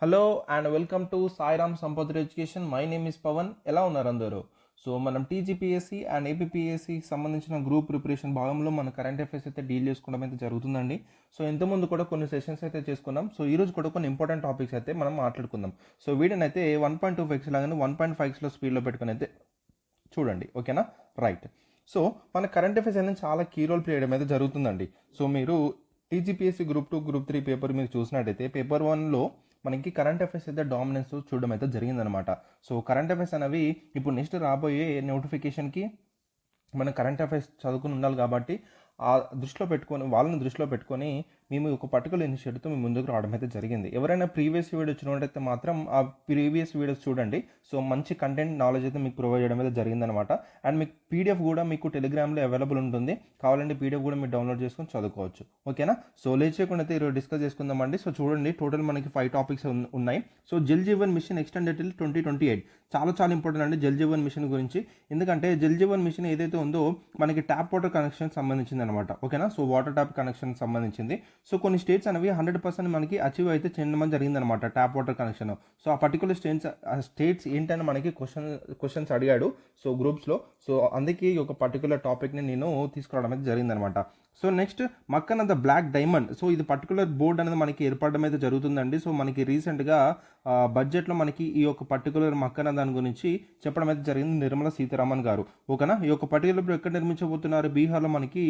Hello and welcome to Sairam Sampath education. My name is Pavan. ఎలా ఉన్నారు అందరూ? సో మనం టీజీపీఎస్సీ అండ్ ఏపీపీఎస్సీకి సంబంధించిన గ్రూప్ ప్రిపరేషన్ భాగంలో మన కరెంట్ అఫైర్స్ అయితే డీల్ చేసుకోవడం అయితే జరుగుతుందండి. సో ఇంతకుముందు కూడా కొన్ని సెషన్స్ అయితే చేసుకున్నాం. సో ఈరోజు కూడా కొన్ని ఇంపార్టెంట్ టాపిక్స్ అయితే మనం మాట్లాడుకుందాం. సో వీడియోని అయితే 1.2 లాగానే 1.5 స్పీడ్లో పెట్టుకుని అయితే చూడండి, ఓకేనా? రైట్. సో మన కరెంట్ అఫైర్స్ అనేది చాలా కీ రోల్ ప్లే చేయడం అయితే జరుగుతుందండి. సో మీరు టీజీపీఎస్సీ గ్రూప్ 2 గ్రూప్ 3 పేపర్ మీరు చూసినట్టయితే పేపర్ 1లో మనకి కరెంట్ అఫైర్స్ అయితే డామినెన్స్ చూడడం అయితే జరిగిందనమాట. సో కరెంట్ అఫైర్స్ అనేవి ఇప్పుడు నెక్స్ట్ రాబోయే నోటిఫికేషన్కి మన కరెంట్ అఫైర్స్ చదువుకుని ఉండాలి కాబట్టి ఆ వాళ్ళని దృష్టిలో పెట్టుకొని మేము ఒక పర్టికులర్ ఇనిషియేటివ్తో మేము ముందుకు రావడం అయితే జరిగింది. ఎవరైనా ప్రీవియస్ వీడియో చూడటైతే మాత్రం ఆ ప్రీవియస్ వీడియోస్ చూడండి. సో మంచి కంటెంట్ నాలెడ్జ్ అయితే మీకు ప్రొవైడ్ చేయడం అయితే జరిగిందనమాట. అండ్ మీకు పీడిఎఫ్ కూడా మీకు టెలిగ్రామ్లో అవైలబుల్ ఉంటుంది. కావాలంటే పీడిఎఫ్ కూడా మీరు డౌన్లోడ్ చేసుకొని చదువుకోవచ్చు, ఓకేనా? సో లేట్ చేయకుండా అయితే ఈరోజు డిస్కస్ చేసుకుందామండి. సో చూడండి, టోటల్ మనకి 5 టాపిక్స్ ఉన్నాయి. So Jal Jeevan mission extended till 2028 చాలా ఇంపార్టెంట్ అండి జల్ జీవన్ మిషన్ గురించి. ఎందుకంటే జల్ జీవన్ మిషన్ ఏదైతే ఉందో మనకి ట్యాప్ వాటర్ కనెక్షన్ సంబంధించింది అనమాట, ఓకేనా? సో వాటర్ ట్యాప్ కనెక్షన్ సంబంధించింది. సో కొన్ని స్టేట్స్ అనేవి 100% మనకి అచీవ్ అయితే చేయడం జరిగిందనమాట ట్యాప్ వాటర్ కనెక్షన్. సో ఆ పర్టికులర్ స్టేట్స్ ఏంటని మనకి క్వశ్చన్స్ అడిగాడు సో గ్రూప్స్లో. సో అందుకే ఈ ఒక పర్టికులర్ టాపిక్ని నేను తీసుకురావడం అయితే జరిగిందనమాట. So next makhana the black diamond. So ఇది పర్టికులర్ బోర్డ్ అనేది మనకి ఏర్పడడం అయితే జరుగుతుందండి. సో మనకి రీసెంట్గా బడ్జెట్లో మనకి ఈ యొక్క పర్టికులర్ మక్కన దాని గురించి చెప్పడం అయితే జరిగింది నిర్మలా సీతారామన్ గారు, ఓకేనా? ఈ యొక్క పర్టికులర్ ఎక్కడ నిర్మించబోతున్నారు, బీహార్లో మనకి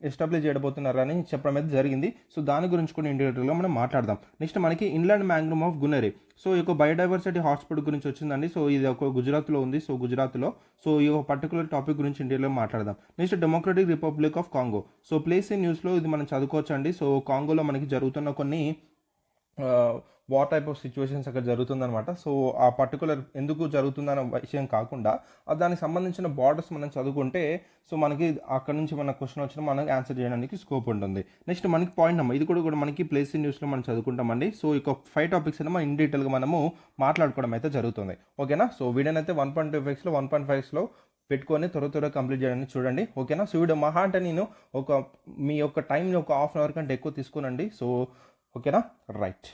ఎస్టాబ్లిష్ చేయబోతున్నారు అని చెప్పడం అయితే జరిగింది. సో దాని గురించి కూడా ఇండివిజువల్గా మనం మాట్లాడదాం. నెక్స్ట్ మనకి ఇన్లాండ్ మ్యాంగ్రూమ్ ఆఫ్ గునెరే. సో ఈ యొక్క బయోడైవర్సిటీ హాస్పిటల్ గురించి వచ్చిందండి. సో ఇది ఒక గుజరాత్లో ఉంది. సో గుజరాత్లో సో ఈ ఒక పర్టికులర్ టాపిక్ గురించి ఇండియాలో మాట్లాడదాం. Next democratic Republic of Congo. So place in న్యూస్లో ఇది మనం చదువుకోవచ్చు అండి. సో కాంగోలో మనకి జరుగుతున్న కొన్ని వాట్ టైప్ ఆఫ్ సిచ్యువేషన్స్ అక్కడ జరుగుతుందనమాట. సో ఆ పర్టికులర్ ఎందుకు జరుగుతుందన్న విషయం కాకుండా దానికి సంబంధించిన బార్డర్స్ మనం చదువుకుంటే సో మనకి అక్కడ నుంచి మన క్వశ్చన్ వచ్చిన మనకి ఆన్సర్ చేయడానికి స్కోప్ ఉంటుంది. నెక్స్ట్ మనకి పాయింట్ నెంబర్ ఇది కూడా మనకి ప్లేస్ ఇన్ న్యూస్లో మనం చదువుకుంటామండి. సో ఇక 5 టాపిక్స్ అని మనం ఇన్ డీటెయిల్గా మనము మాట్లాడుకోవడం అయితే జరుగుతుంది, ఓకేనా? సో వీడియోని అయితే 1.2 1.5లో పెట్టుకొని త్వరగా కంప్లీట్ చేయడానికి చూడండి, ఓకేనా? సో వీడియో మహా అంటే నేను మీ యొక్క టైంని ఒక హాఫ్ అన్ అవర్ కంటే ఎక్కువ తీసుకోనండి. సో ఓకేనా? రైట్.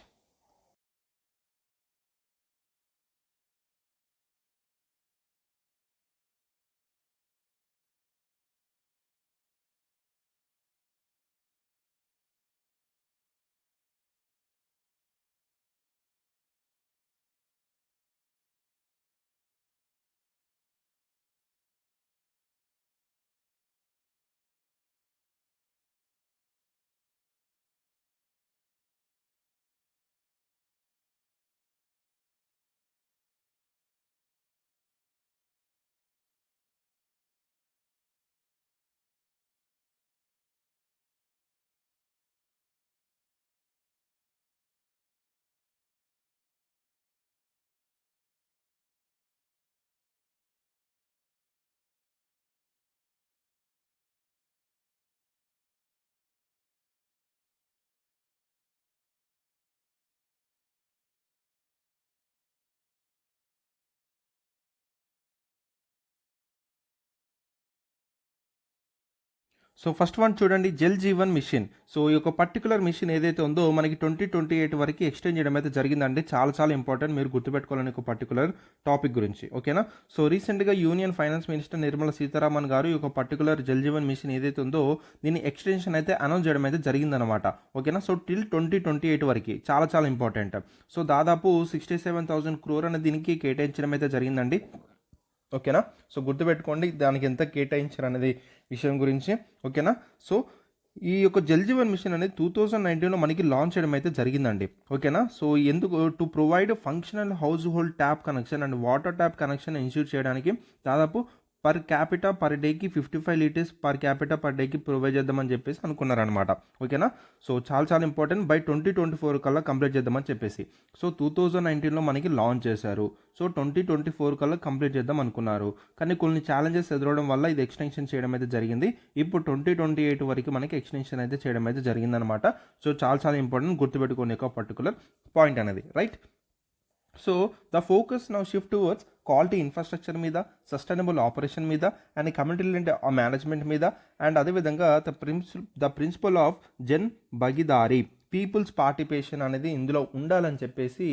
సో ఫస్ట్ వన్ చూడండి, జల్ జీవన్ మిషన్. సో ఈ యొక్క పర్టికులర్ మిషన్ ఏదైతే ఉందో మనకి 2028 వరకు ఎక్స్టెండ్ చేయడం అయితే జరిగిందండి. చాలా ఇంపార్టెంట్, మీరు గుర్తుపెట్టుకోవాలని ఒక పర్టికులర్ టాపిక్ గురించి, ఓకేనా? సో రీసెంట్గా union finance minister Nirmala Sitharaman గారు ఈ యొక్క పర్టికులర్ జల్ జీవన్ మిషన్ ఏదైతే ఉందో దీని ఎక్స్టెన్షన్ అయితే అనౌన్స్ చేయడం అయితే జరిగిందనమాట, ఓకేనా? సో టిల్ 2028 వరకు చాలా ఇంపార్టెంట్. సో దాదాపు 67,000 crore అనేది దీనికి కేటాయించడం అయితే జరిగిందండి, ఓకేనా? సో గుర్తుపెట్టుకోండి దానికి ఎంత కేటాయించారు అనేది విషయం గురించి, ఓకేనా? సో ఈ యొక్క జల్ జీవన్ మిషన్ అనేది 2019లో మనకి లాంచ్ చేయడం అయితే జరిగిందండి, ఓకేనా? సో ఎందుకు to provide functional household tap connection and water tap connection ensure చేయడానికి దాదాపు పర్ క్యాపిటా పర్ డేకి 55 లీటర్స్ పర్ క్యాపిటా పర్ డేకి ప్రొవైడ్ చేద్దామని చెప్పేసి అనుకున్నారనమాట, ఓకేనా? సో చాలా ఇంపార్టెంట్, బై 2024 కల్లా కంప్లీట్ చేద్దామని చెప్పేసి. సో 2019లో మనకి లాంచ్ చేశారు. సో 2024 కల్లా కంప్లీట్ చేద్దాం అనుకున్నారు. కానీ కొన్ని ఛాలెంజెస్ ఎదురవడం వల్ల ఇది ఎక్స్టెన్షన్ చేయడం అయితే జరిగింది. ఇప్పుడు 2028 వరకు మనకి ఎక్స్టెన్షన్ అయితే చేయడం అయితే జరిగిందనమాట. సో చాలా ఇంపార్టెంట్, గుర్తుపెట్టుకోండి ఒక పర్టికులర్ పాయింట్ అనేది, right? So the focus now shift towards quality infrastructure మీద, సస్టైనబుల్ ఆపరేషన్ మీద అండ్ కమ్యూనిటీ మేనేజ్మెంట్ మీద అండ్ అదేవిధంగా the principle of Jan Bhagidari people's participation అనేది ఇందులో ఉండాలని చెప్పేసి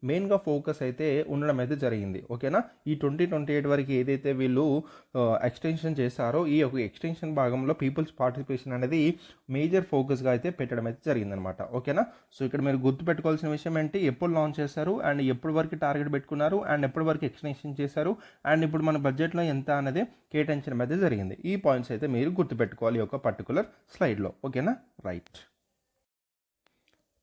మెయిన్గా ఫోకస్ అయితే ఉండడం అయితే జరిగింది. ఓకేనా, ఈ 2028 వరకు ఏదైతే వీళ్ళు ఎక్స్టెన్షన్ చేశారో ఈ ఒక ఎక్స్టెన్షన్ భాగంలో పీపుల్స్ పార్టిసిపేషన్ అనేది మేజర్ ఫోకస్గా అయితే పెట్టడం అయితే జరిగిందనమాట. ఓకేనా, సో ఇక్కడ మీరు గుర్తుపెట్టుకోవాల్సిన విషయం ఏంటి, ఎప్పుడు లాంచ్ చేశారు అండ్ ఎప్పటి వరకు టార్గెట్ పెట్టుకున్నారు అండ్ ఎప్పటి వరకు ఎక్స్టెన్షన్ చేశారు అండ్ ఇప్పుడు మన బడ్జెట్లో ఎంత అనేది కేటాయించడం అయితే జరిగింది. ఈ పాయింట్స్ అయితే మీరు గుర్తుపెట్టుకోవాలి ఒక పర్టికులర్ స్లైడ్లో. ఓకేనా, రైట్.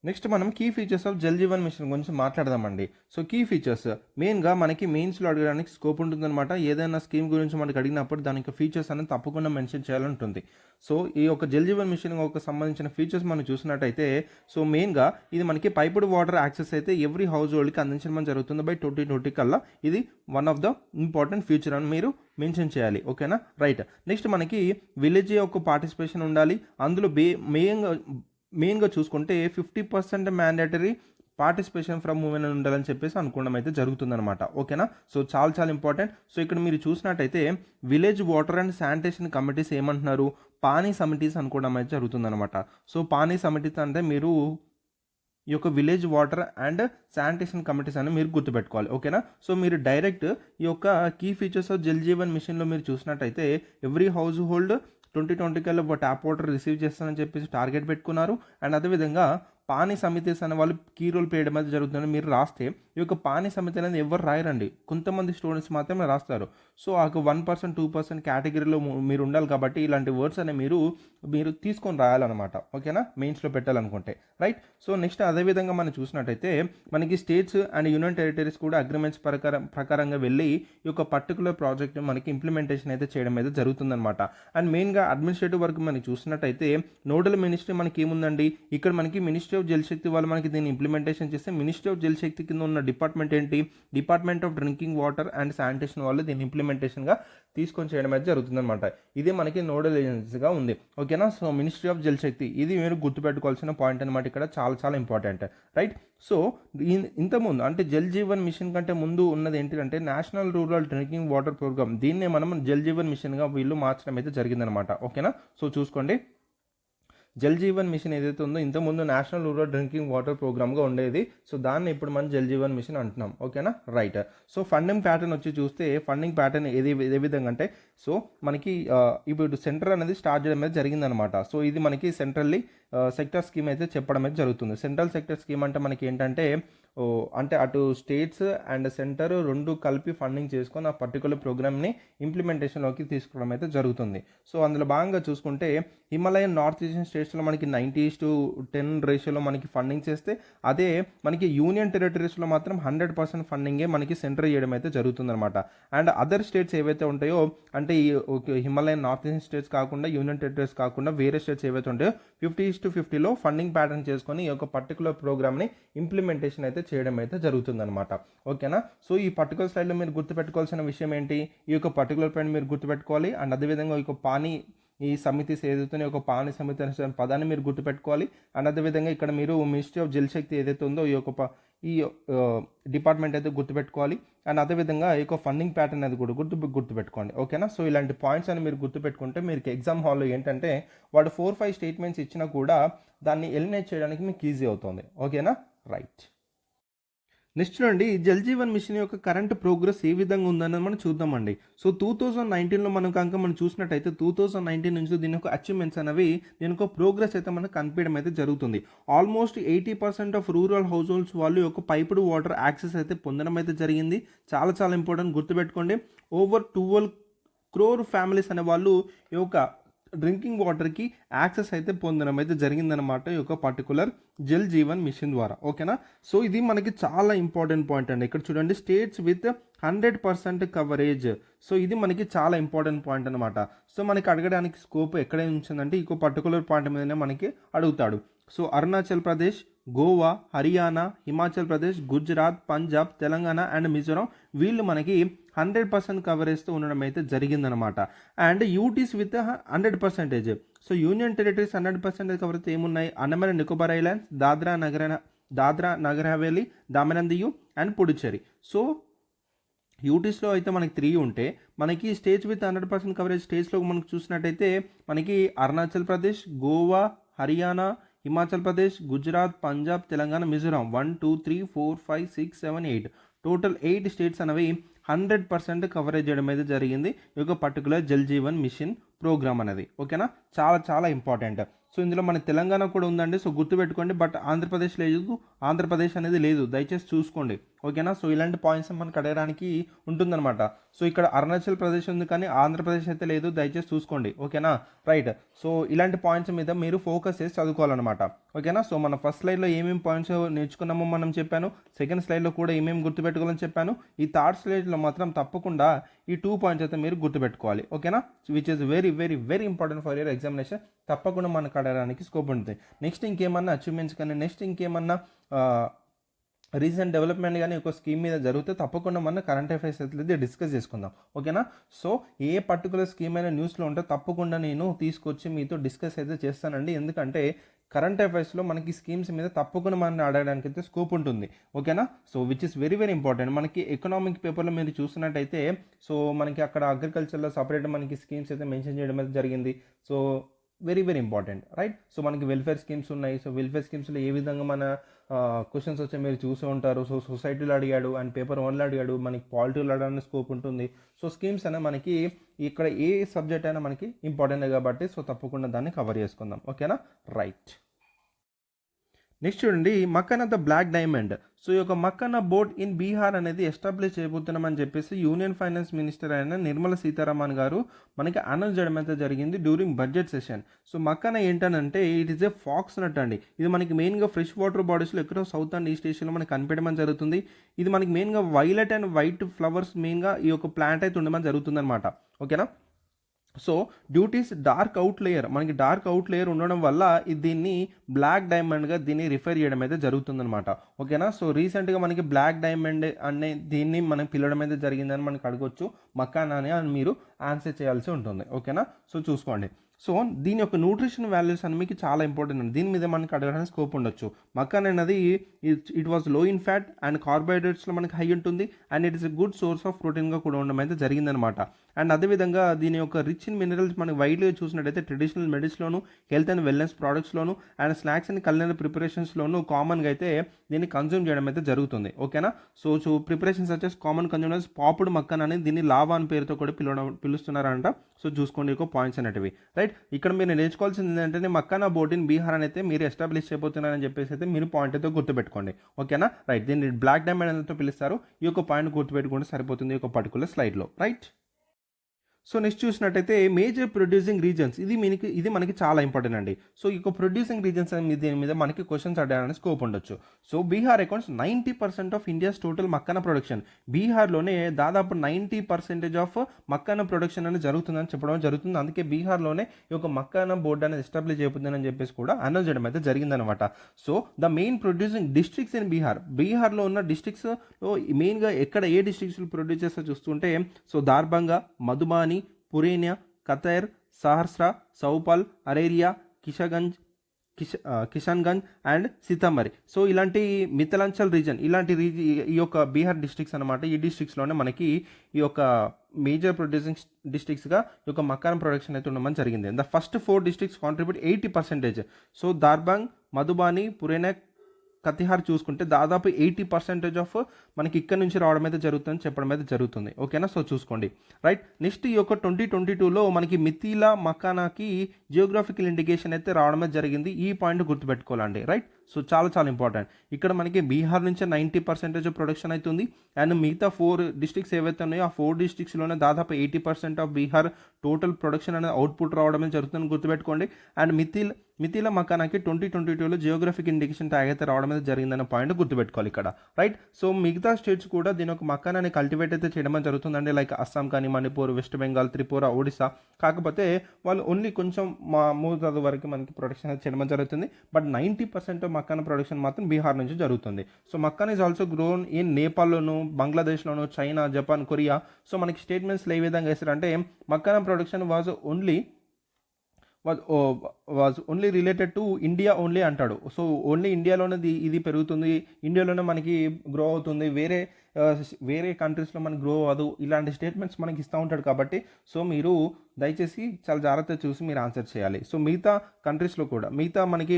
నెక్స్ట్ మనం key features of Jal Jeevan mission గురించి మాట్లాడదామండి. సో కీ ఫీచర్స్ మెయిన్గా మనకి మెయిన్స్లో అడగడానికి స్కోప్ ఉంటుందన్నమాట. ఏదైనా స్కీమ్ గురించి మనకి అడిగినప్పుడు దానికి ఫీచర్స్ అనేది తప్పకుండా మెన్షన్ చేయాలంటుంది. సో ఈ యొక్క జల్ జీవన్ మిషన్ ఒక సంబంధించిన ఫీచర్స్ మనం చూసినట్టయితే సో మెయిన్గా ఇది మనకి పైపుడ్ వాటర్ యాక్సెస్ అయితే ఎవ్రీ హౌస్ హోల్డ్కి అందించడం జరుగుతుంది బై 2020 కల్లా. ఇది one of the important feature అని మీరు మెన్షన్ చేయాలి. ఓకేనా, రైట్. నెక్స్ట్ మనకి విలేజ్ యొక్క పార్టిసిపేషన్ ఉండాలి. అందులో మెయిన్గా చూసుకుంటే 50% మ్యాండేటరీ పార్టిసిపేషన్ ఫ్రమ్ ఉమెన్ ఉండాలని చెప్పేసి అనుకోవడం అయితే జరుగుతుందన్నమాట. ఓకేనా, సో చాలా ఇంపార్టెంట్. సో ఇక్కడ మీరు చూసినట్టయితే village water and sanitation committees ఏమంటున్నారు, పానీ సమిటీస్ అనుకోవడం అయితే జరుగుతుందన్నమాట. సో పానీ సమిటీస్ అంటే మీరు ఈ యొక్క village water and sanitation committees అని మీరు గుర్తుపెట్టుకోవాలి. ఓకేనా, సో మీరు డైరెక్ట్ ఈ యొక్క key features of Jal Jeevan మిషన్లో మీరు చూసినట్టయితే ఎవ్రీ హౌస్ హోల్డ్ 2020 కల్లా ట్యాప్ వాటర్ రిసీవ్ చేస్తానని చెప్పేసి టార్గెట్ పెట్టుకున్నారు. అండ్ అదేవిధంగా పానీ సమితిస్ అనే వాళ్ళు కీ రోల్ ప్లేయడం అయితే జరుగుతుందని మీరు రాస్తే ఈ యొక్క పానీ సమితి అనేది ఎవరు రాయరండి, కొంతమంది స్టూడెంట్స్ మాత్రమే రాస్తారు. సో ఆ 1%, 2% కేటగిరీలో మీరు ఉండాలి కాబట్టి ఇలాంటి వర్డ్స్ అనే మీరు తీసుకొని రాయాలన్నమాట. ఓకేనా, మెయిన్స్లో పెట్టాలనుకుంటే, రైట్. సో నెక్స్ట్ అదేవిధంగా మనం చూసినట్టయితే మనకి స్టేట్స్ అండ్ యూనియన్ టెరిటరీస్ కూడా అగ్రిమెంట్స్ ప్రకారంగా వెళ్ళి ఈ యొక్క పర్టికులర్ ప్రాజెక్ట్ మనకి ఇంప్లిమెంటేషన్ అయితే చేయడం అయితే జరుగుతుందన్నమాట. అండ్ మెయిన్గా అడ్మినిస్ట్రేటివ్ వర్క్ మనకి చూసినట్టయితే నోడల్ మినిస్ట్రీ మనకి ఏముందండి, ఇక్కడ మనకి మినిస్ట్రీ ఆఫ్ జల్ శక్తి వాళ్ళు మనకి దీన్ని ఇంప్లిమెంటేషన్ చేస్తే మినిస్ట్రీ ఆఫ్ జల్ శక్తి కింద ఉన్న డిపార్ట్మెంట్ ఏంటి, department of drinking water and sanitation వాళ్ళు దీన్ని ఇంప్లిమెంటేషన్గా తీసుకొని చేయడం అయితే జరుగుతుందన్నమాట. ఇది మనకి నోడల్ ఏజెన్సీగా ఉంది. ఓకేనా, సో మినిస్ట్రీ ఆఫ్ జల్ శక్తి ఇది మీరు గుర్తుపెట్టుకోవాల్సిన పాయింట్ అనమాట. ఇక్కడ చాలా ఇంపార్టెంట్, రైట్. సో ఇంతకుముందు అంటే జల్ జీవన్ మిషన్ కంటే ముందు ఉన్నది ఏంటంటే national rural drinking water programme, దీన్నే మనం జల్ జీవన్ మిషన్గా వీళ్ళు మార్చడం అయితే జరిగిందనమాట. ఓకేనా, సో చూసుకోండి జల్ జీవన్ మిషన్ ఏదైతే ఉందో ఇంతకుముందు నేషనల్ రూరల్ డ్రింకింగ్ వాటర్ ప్రోగ్రామ్గా ఉండేది. సో దాన్ని ఇప్పుడు మనం జల్ జీవన్ మిషన్ అంటున్నాం. ఓకేనా, రైట్. సో ఫండింగ్ ప్యాటర్న్ వచ్చి చూస్తే ఫండింగ్ ప్యాటర్న్ ఏ విధంగా అంటే సో మనకి ఇప్పుడు సెంటర్ అనేది స్టార్ట్ చేయడం అయితే జరిగిందనమాట. సో ఇది మనకి సెంట్రల్లీ సెక్టర్ స్కీమ్ అయితే చెప్పడం అయితే జరుగుతుంది. సెంట్రల్ సెక్టర్ స్కీమ్ అంటే మనకి ఏంటంటే అంటే అటు స్టేట్స్ అండ్ సెంటర్ రెండు కలిపి ఫండింగ్ చేసుకొని ఆ పర్టికులర్ ప్రోగ్రామ్ని ఇంప్లిమెంటేషన్లోకి తీసుకోవడం అయితే జరుగుతుంది. సో అందులో భాగంగా చూసుకుంటే హిమాలయన్ నార్త్ ఈస్టర్న్ స్టేట్స్లో మనకి 90:10 రేషియోలో మనకి ఫండింగ్ చేస్తే అదే మనకి యూనియన్ టెరిటరీస్లో మాత్రం 100% ఫండింగే మనకి సెంటర్ చేయడం అయితే జరుగుతుందన్నమాట. అండ్ అదర్ స్టేట్స్ ఏవైతే ఉంటాయో అంటే ఈ హిమాలయన్ నార్త్ ఈస్టర్న్ స్టేట్స్ కాకుండా యూనియన్ టెరిటరీస్ కాకుండా వేరే స్టేట్స్ ఏవైతే ఉంటాయో 50:50లో ఫండింగ్ ప్యాటర్న్ చేసుకొని ఈ యొక్క పర్టికులర్ ప్రోగ్రామ్ని ఇంప్లిమెంటేషన్ అయితే చేయడం అయితే జరుగుతుందన్నమాట. ఓకేనా, సో ఈ పర్టికులర్ స్లైడ్లో మీరు గుర్తుపెట్టుకోవాల్సిన విషయం ఏంటి, ఈ యొక్క పర్టికులర్ పాయింట్ మీరు గుర్తుపెట్టుకోవాలి. అండ్ అదేవిధంగా ఈ యొక్క పానీ ఈ సమితిస్ ఏదైతే ఒక పానీ సమితి అనే పదాన్ని మీరు గుర్తుపెట్టుకోవాలి. అండ్ అదేవిధంగా ఇక్కడ మీరు మినిస్ట్రీ ఆఫ్ జల్ శక్తి ఏదైతే ఉందో ఈ డిపార్ట్మెంట్ అయితే గుర్తుపెట్టుకోవాలి. అండ్ అదేవిధంగా ఈ యొక్క ఫండింగ్ ప్యాటర్న్ అది కూడా గుర్తుపెట్టుకోండి. ఓకేనా, సో ఇలాంటి పాయింట్స్ అని మీరు గుర్తుపెట్టుకుంటే మీరు ఎగ్జామ్ హాల్లో ఏంటంటే వాడు 4-5 స్టేట్మెంట్స్ ఇచ్చినా కూడా దాన్ని ఎలిమినేట్ చేయడానికి మీకు ఈజీ అవుతుంది. ఓకేనా, రైట్. నెక్స్ట్ చూడండి జల్ జీవన్ మిషన్ యొక్క కరెంట్ ప్రోగ్రెస్ ఏ విధంగా ఉందన్నది మనం చూద్దామండి. సో 2019లో మనం చూసినట్టయితే 2019 నుంచి దీని యొక్క అచీవ్మెంట్స్ అనేవి దీని యొక్క ప్రోగ్రెస్ అయితే మనకు కనిపించడం అయితే జరుగుతుంది. Almost 80% of rural house holds వాళ్ళు యొక్క పైపుడ్ వాటర్ యాక్సెస్ అయితే పొందడం అయితే జరిగింది. చాలా ఇంపార్టెంట్, గుర్తుపెట్టుకోండి. ఓవర్ 12 crore ఫ్యామిలీస్ అనే వాళ్ళు ఈ యొక్క డ్రింకింగ్ వాటర్కి యాక్సెస్ అయితే పొందడం అయితే జరిగిందనమాట ఈ యొక్క పర్టికులర్ జల్ జీవన్ మిషన్ ద్వారా. ఓకేనా, సో ఇది మనకి చాలా ఇంపార్టెంట్ పాయింట్ అండి. ఇక్కడ చూడండి స్టేట్స్ విత్ 100% కవరేజ్. సో ఇది మనకి చాలా ఇంపార్టెంట్ పాయింట్ అనమాట. సో మనకి అడగడానికి స్కోప్ ఎక్కడ ఉంచిందంటే ఇంకో పర్టికులర్ పాయింట్ మీదనే మనకి అడుగుతాడు. సో అరుణాచల్ ప్రదేశ్, గోవా, హర్యానా, హిమాచల్ ప్రదేశ్, గుజరాత్, పంజాబ్, తెలంగాణ అండ్ మిజోరాం వీళ్ళు మనకి 100% కవరేజ్తో ఉండడం అయితే జరిగిందనమాట. And UTs with 100%. So union territories 100% coverage ఏమున్నాయి, Andaman and Nicobar islands, Dadra Nagar Haveli, Daman Diu and Puducherry. So యూటీస్లో అయితే మనకి 3 ఉంటే మనకి స్టేట్స్ విత్ 100% కవరేజ్ స్టేట్స్లో మనకు చూసినట్టయితే మనకి అరుణాచల్ ప్రదేశ్, గోవా, హర్యానా, హిమాచల్ ప్రదేశ్, గుజరాత్, పంజాబ్, తెలంగాణ, మిజోరాం 1 2 3 4 5 6 7 8 టోటల్ 8 స్టేట్స్ అనేవి 100% కవరేజ్ చేయడం అయితే జరిగింది ఈ యొక్క particular Jal Jeevan mission programme అనేది. ఓకేనా, చాలా చాలా ఇంపార్టెంట్. సో ఇందులో మన తెలంగాణ కూడా ఉందండి, సో గుర్తుపెట్టుకోండి. బట్ ఆంధ్రప్రదేశ్ లేదు, ఆంధ్రప్రదేశ్ అనేది లేదు, దయచేసి చూసుకోండి. ఓకేనా, సో ఇలాంటి పాయింట్స్ మనకు అడగడానికి ఉంటుందన్నమాట. సో ఇక్కడ అరుణాచల్ ప్రదేశ్ ఉంది కానీ ఆంధ్రప్రదేశ్ అయితే లేదు, దయచేసి చూసుకోండి. ఓకేనా, రైట్. సో ఇలాంటి పాయింట్స్ మీద మీరు ఫోకస్ చేసి చదువుకోవాలన్నమాట. ఓకేనా, సో మన ఫస్ట్ స్లైడ్లో ఏమేమి పాయింట్స్ నేర్చుకున్నామో మనం చెప్పాను, సెకండ్ స్లైడ్లో కూడా ఏమేమి గుర్తుపెట్టుకోవాలని చెప్పాను. ఈ థర్డ్ స్లైడ్లో మాత్రం తప్పకుండా ఈ 2 పాయింట్స్ అయితే మీరు గుర్తుపెట్టుకోవాలి. ఓకేనా, which is very very very important for your examination. తప్పకుండా మనకు అడగడానికి స్కోప్ ఉంటుంది. నెక్స్ట్ ఇంకేమన్నా అచీవ్మెంట్స్ కానీ, నెక్స్ట్ ఇంకేమన్నా రీసెంట్ డెవలప్మెంట్ కానీ ఒక స్కీమ్ మీద జరిగితే తప్పకుండా మన కరెంట్ అఫైర్స్ అయితే డిస్కస్ చేసుకుందాం. ఓకేనా, సో ఏ పర్టికులర్ స్కీమ్ అయినా న్యూస్లో ఉంటే తప్పకుండా నేను తీసుకొచ్చి మీతో డిస్కస్ అయితే చేస్తానండి. ఎందుకంటే కరెంట్ అఫైర్స్లో మనకి స్కీమ్స్ మీద తప్పకుండా మనం అడగడానికి అయితే స్కోప్ ఉంటుంది. ఓకేనా, so which is very very important. మనకి ఎకనామిక్ పేపర్లో మీరు చూసినట్టయితే సో మనకి అక్కడ అగ్రికల్చర్లో సపరేట్ మనకి స్కీమ్స్ అయితే మెన్షన్ చేయడం అయితే జరిగింది. So very very important, right. So మనకి వెల్ఫేర్ స్కీమ్స్ ఉన్నాయి. సో వెల్ఫేర్ స్కీమ్స్లో ఏ విధంగా మన క్వశ్చన్స్ వచ్చే మీరు చూసి ఉంటారు. సో సొసైటీలో అడిగాడు అండ్ పేపర్ 1లో అడిగాడు, మనకి పాలిటీలో అడగడానికి స్కోప్ ఉంటుంది. సో స్కీమ్స్ అయినా మనకి ఇక్కడ ఏ సబ్జెక్ట్ అయినా మనకి ఇంపార్టెంట్ కాబట్టి సో తప్పకుండా దాన్ని కవర్ చేసుకుందాం. ఓకేనా, రైట్. నెక్స్ట్ చూడండి, makhana the black diamond. So ఈ యొక్క మక్కన బోర్డ్ ఇన్ బీహార్ అనేది ఎస్టాబ్లిష్ చేయబోతున్నామని చెప్పేసి యూనియన్ ఫైనాన్స్ మినిస్టర్ అయిన నిర్మలా సీతారామన్ గారు మనకి అనౌన్స్ చేయడం అయితే జరిగింది during budget session. So Makkana ఏంటనంటే ఇట్ ఈస్ ఏ ఫాక్స్ నట్ అండి. ఇది మనకి మెయిన్గా ఫ్రెష్ వాటర్ బాడీస్లో ఎక్కడో సౌత్ అండ్ ఈస్ట్ ఏషియాలో మనకి కనిపించడం జరుగుతుంది. ఇది మనకి మెయిన్గా వైలెట్ అండ్ వైట్ ఫ్లవర్స్ మెయిన్గా ఈ యొక్క ప్లాంట్ అయితే ఉండడం జరుగుతుంది అనమాట. ఓకేనా, so duties dark out layer, మనకి డార్క్ అవుట్ లేయర్ ఉండడం వల్ల దీన్ని బ్లాక్ డైమండ్గా దీన్ని రిఫర్ చేయడం అయితే జరుగుతుందన్నమాట. ఓకేనా, సో రీసెంట్గా మనకి బ్లాక్ డైమండ్ అనే దీన్ని మనం పిలవడం అయితే జరిగిందని మనకి అడగొచ్చు. మకానా అని మీరు ఆన్సర్ చేయాల్సి ఉంటుంది. ఓకేనా, సో చూసుకోండి. సో దీని యొక్క న్యూట్రిషన్ వాల్యూస్ అని మీకు చాలా ఇంపార్టెంట్ అండి. దీని మీద మనకి అడగడానికి స్కోప్ ఉండొచ్చు. మకాన్ అనేది it was low in fat and కార్బోహైడ్రేట్స్లో మనకి హై ఉంటుంది and it is a good source of ప్రోటీన్గా కూడా ఉండడం అయితే జరిగిందనమాట. అండ్ అదేవిధంగా దీని యొక్క రిచ్ ఇన్ మినరల్స్ మనకి వైడ్గా చూసినట్టయితే ట్రెడిషనల్ మెడిసిన్లోను, హెల్త్ అండ్ వెల్నెస్ ప్రోడక్ట్స్లోను అండ్ స్నాక్స్ అండ్ కల్చరల్ ప్రిపరేషన్స్లోను కామన్గా అయితే దీన్ని కన్జ్యూమ్ చేయడం అయితే జరుగుతుంది. ఓకేనా, సో ప్రిపరేషన్స్ వచ్చేసి కామన్ కన్జ్యూమర్స్ పాపుడ్ మక్కన్ అని దీన్ని లావా అని పేరుతో కూడా పిలుస్తున్నారంట. సో చూసుకోండి ఒక పాయింట్స్ అనేటివి, రైట్. ఇక్కడ మీరు నేర్చుకోవాల్సింది ఏంటంటే మక్కానా బోర్డ్ ఇన్ బీహార్ అని అయితే మీరు ఎస్టాబ్లిష్ చేయబోతున్నారని చెప్పేసి అయితే మీరు పాయింట్ అయితే గుర్తుపెట్టుకోండి. ఓకేనా, రైట్. దీన్ని బ్లాక్ డైమండ్ అనేది పిలుస్తారు. ఈ యొక్క పాయింట్ గుర్తుపెట్టుకుంటే సరిపోతుంది ఈ యొక్క పర్టికులర్ స్లైడ్లో, రైట్. సో నెక్స్ట్ చూసినట్టయితే మేజర్ ప్రొడ్యూసింగ్ రీజన్స్, ఇది మనకి చాలా ఇంపార్టెంట్ అండి. సో ఈ ప్రొడ్యూసింగ్ రీజన్స్ దీని మీద మనకి క్వశ్చన్స్ అడగడానికి స్కోప్ ఉండొచ్చు. So Bihar accounts 90% of India's total makhana production. బీహార్లోనే దాదాపు 90% ఆఫ్ మక్కన ప్రొడక్షన్ అనేది జరుగుతుందని చెప్పడం జరుగుతుంది. అందుకే బీహార్లోనే ఈ యొక్క మక్కన బోర్డు అనేది ఎస్టాబ్లిష్ చేయబోతుందని చెప్పేసి కూడా అనౌన్స్ చేయడం అయితే జరిగిందనమాట. So the main producing districts in బీహార్లో ఉన్న డిస్ట్రిక్ట్స్లో మెయిన్గా ఎక్కడ ఏ డిస్ట్రిక్ట్స్ ప్రొడ్యూస్ చేస్తే చూస్తుంటే so Darbhanga, Madhubani, Purnia, Katihar, Saharsa, Supaul, Araria, Kishanganj and Sitamarhi. So ఇలాంటి మిథలాంచల్ రీజన్ ఈ యొక్క బీహార్ డిస్ట్రిక్ట్స్ అనమాట. ఈ డిస్ట్రిక్ట్స్లోనే మనకి ఈ యొక్క మేజర్ ప్రొడ్యూసింగ్ డిస్ట్రిక్ట్స్గా ఈ యొక్క మకాన్ ప్రొడక్షన్ అయితే ఉండమని జరిగింది. The first 4 districts contribute 80%. So Darbhanga, Madhubani, Purnia, Katihar చూసుకుంటే దాదాపు 80% ఆఫ్ మనకి ఇక్కడ నుంచి రావడం అయితే జరుగుతుందని చెప్పడం అయితే జరుగుతుంది. ఓకేనా, సో చూసుకోండి, రైట్. నెక్స్ట్ ఈ యొక్క 2022లో మనకి మిథిలా మకానాకి జియోగ్రాఫికల్ ఇండికేషన్ అయితే రావడమే జరిగింది. ఈ పాయింట్ గుర్తుపెట్టుకోవాలండి, రైట్. సో చాలా చాలా ఇంపార్టెంట్. ఇక్కడ మనకి బీహార్ నుంచే 90% ప్రొడక్షన్ అవుతుంది అండ్ మిగతా 4 డిస్ట్రిక్ట్స్ ఏవైతే ఉన్నాయో ఆ 4 డిస్ట్రిక్ట్స్లోనే దాదాపు 80% ఆఫ్ బీహార్ టోటల్ ప్రొడక్షన్ అనేది అవుట్పుట్ రావడమే జరుగుతుందని గుర్తుపెట్టుకోండి. అండ్ మిథిలా మకానాకి 2022లో జియోగ్రఫిక్ ఇండికేషన్ ట్యాగ్ అయితే రావడం అయితే జరిగిందన్న పాయింట్ గుర్తుపెట్టుకోవాలి ఇక్కడ, రైట్. సో మిగతా స్టేట్స్ కూడా దీని ఒక మకానాన్ని కల్టివేట్ అయితే చేయడం జరుగుతుందండి, లైక్ అస్సాం కానీ, మణిపూర్, వెస్ట్ బెంగాల్, త్రిపుర, ఒడిశా. కాకపోతే వాళ్ళు ఓన్లీ కొంచెం మోతాదు వరకు మనకి ప్రొడక్షన్ అయితే చేయడం జరుగుతుంది. బట్ 90% మక్కానా ప్రొడక్షన్ మాత్రం బీహార్ నుంచి జరుగుతుంది. So makhana is also grown in నేపాల్లోను, బంగ్లాదేశ్లోను, చైనా, జపాన్, కొరియా. సో మనకి స్టేట్మెంట్స్లో ఏ విధంగా వేస్తారంటే makhana production was only related to India only అంటాడు. సో ఓన్లీ ఇండియాలోనే ఇది పెరుగుతుంది, ఇండియాలోనే మనకి గ్రో అవుతుంది, వేరే వేరే కంట్రీస్లో మనకి గ్రో అవ్వదు, ఇలాంటి స్టేట్మెంట్స్ మనకి ఇస్తూ ఉంటాడు. కాబట్టి సో మీరు దయచేసి చాలా జాగ్రత్తగా చూసి మీరు ఆన్సర్ చేయాలి. సో మిగతా కంట్రీస్లో కూడా మిగతా మనకి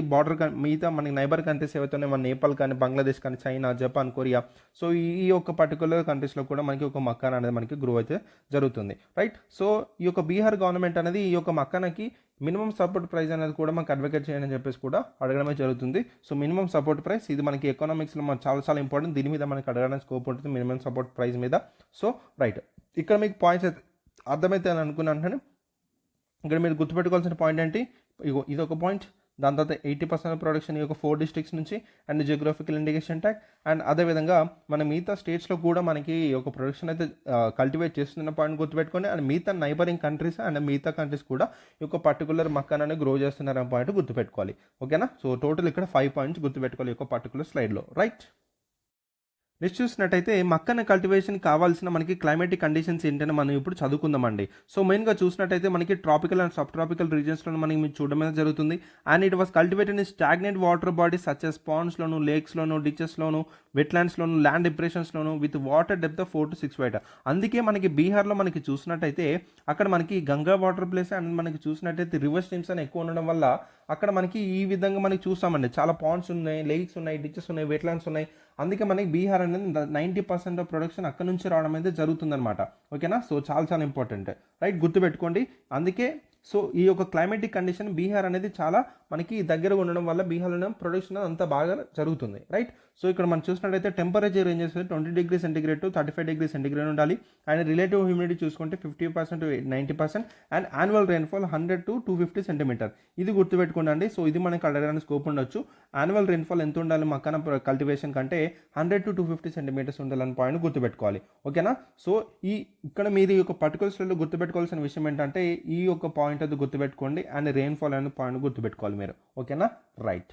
మిగతా మనకి నైబర్ కంట్రీస్ ఏవైతే ఉన్నాయో, మన నేపాల్ కానీ, బంగ్లాదేశ్ కానీ, చైనా, జపాన్, కొరియా, సో ఈ యొక్క పర్టికులర్ కంట్రీస్లో కూడా మనకి ఒక మక్కానా అనేది మనకి గ్రో అయితే జరుగుతుంది, రైట్. సో ఈ యొక్క బీహార్ గవర్నమెంట్ అనేది ఈ యొక్క మక్కానాకి మినిమం సపోర్ట్ ప్రైస్ అనేది కూడా మనకు అడ్వకేట్ చేయండి అని చెప్పేసి కూడా అడగడమే జరుగుతుంది. సో మినిమం సపోర్ట్ ప్రైస్ ఇది మనకి ఎకనామిక్స్లో మనకు చాలా చాలా ఇంపార్టెంట్. దీని మీద మనకి అడగడానికి స్కోప్ ఉంటుంది, మినిమం సపోర్ట్ ప్రైస్ మీద. సో రైట్, ఇక్కడ మీకు పాయింట్స్ అయితే అర్థమైతే అని అనుకున్నాను. ఇక్కడ మీరు గుర్తుపెట్టుకోవాల్సిన పాయింట్ ఏంటి, ఇది ఒక పాయింట్. దాని తర్వాత 80% ప్రొడక్షన్ ఈ యొక్క 4 డిస్ట్రిక్ట్స్ నుంచి and geographical indication tag. And అదేవిధంగా మన మిగతా స్టేట్స్లో కూడా మనకి ఒక ప్రొడక్షన్ అయితే కల్టివేట్ చేస్తున్న పాయింట్ గుర్తుపెట్టుకోండి. అండ్ మిగతా నైబరింగ్ కంట్రీస్ అండ్ మిగతా కంట్రీస్ కూడా ఈ యొక్క పర్టికులర్ మక్కానాన్ని గ్రో చేస్తున్నారనే పాయింట్ గుర్తుపెట్టుకోవాలి, ఓకేనా. సో టోటల్ ఇక్కడ 5 పాయింట్స్ గుర్తుపెట్టుకోవాలి ఈ యొక్క పర్టికులర్ స్లైడ్లో, రైట్. నెక్స్ట్ చూసినట్టయితే మక్కన కల్టివేషన్ కావాల్సిన మనకి క్లైమేటిక్ కండిషన్స్ ఏంటని మనం ఇప్పుడు చదువుకుందామండి. సో మెయిన్గా చూసినట్టయితే మనకి ట్రాపికల్ అండ్ సబ్ ట్రాపికల్ రీజన్స్లో మనకి మీరు చూడడం జరుగుతుంది. And it was cultivated in stagnant water bodies such as పాండ్స్లోను, లేక్స్లోను, డిచెస్లోను, వెట్లాండ్స్లోను, ల్యాండ్ డిప్రెషన్స్లోను with water depth 4 to 6 feet. అందుకే మనకి బీహార్లో మనకి చూసినట్టయితే అక్కడ మనకి గంగా వాటర్ ప్లేస్ అండ్ మనకి చూసినట్టయితే రివర్ స్ట్రీమ్స్ అని ఎక్కువ ఉండడం వల్ల అక్కడ మనకి ఈ విధంగా మనకి చూస్తామండి, చాలా పాండ్స్ ఉన్నాయి, లేక్స్ ఉన్నాయి, డిచెస్ ఉన్నాయి, వెట్లాండ్స్ ఉన్నాయి. అందుకే మనకి బీహార్ అనేది 90% ఆఫ్ ప్రొడక్షన్ అక్కడ నుంచి రావడం అయితే జరుగుతుందన్నమాట, ఓకేనా. సో చాలా చాలా ఇంపార్టెంట్, రైట్, గుర్తుపెట్టుకోండి. అందుకే సో ఈ యొక్క క్లైమేటిక్ కండిషన్ బీహార్ అనేది చాలా మనకి దగ్గరగా ఉండడం వల్ల బీహార్లో ప్రొడక్షన్ అంతా బాగా జరుగుతుంది, రైట్. సో ఇక్కడ మనం చూసినట్టయితే temperature ranges 20 degrees Centigrade to 35 degrees Centigrade ఉండాలి. అండ్ రిలేటివ్ హ్యూమిడిటీ చూసుకుంటే 50% to 90%. And annual rainfall 100 to 250 cm. ఇది గుర్తుపెట్టుకోండి. సో ఇది మనకి అడగడానికి స్కోప్ ఉండొచ్చు. యాన్యువల్ రెయిన్ఫాల్ ఎంత ఉండాలి మక్కానా కల్టివేషన్ కంటే 100 to 250 cm ఉండాలని పాయింట్ గుర్తుపెట్టుకోవాలి, ఓకేనా. సో ఇక్కడ మీరు ఈ యొక్క పర్టికులర్ స్లైడ్లో గుర్తుపెట్టుకోవాల్సిన విషయం ఏంటంటే ఈ యొక్క పాయింట్ అది గుర్తుపెట్టుకోండి అండ్ రెయిన్ఫాల్ అనే పాయింట్ గుర్తుపెట్టుకోవాలి మీరు, ఓకేనా, రైట్.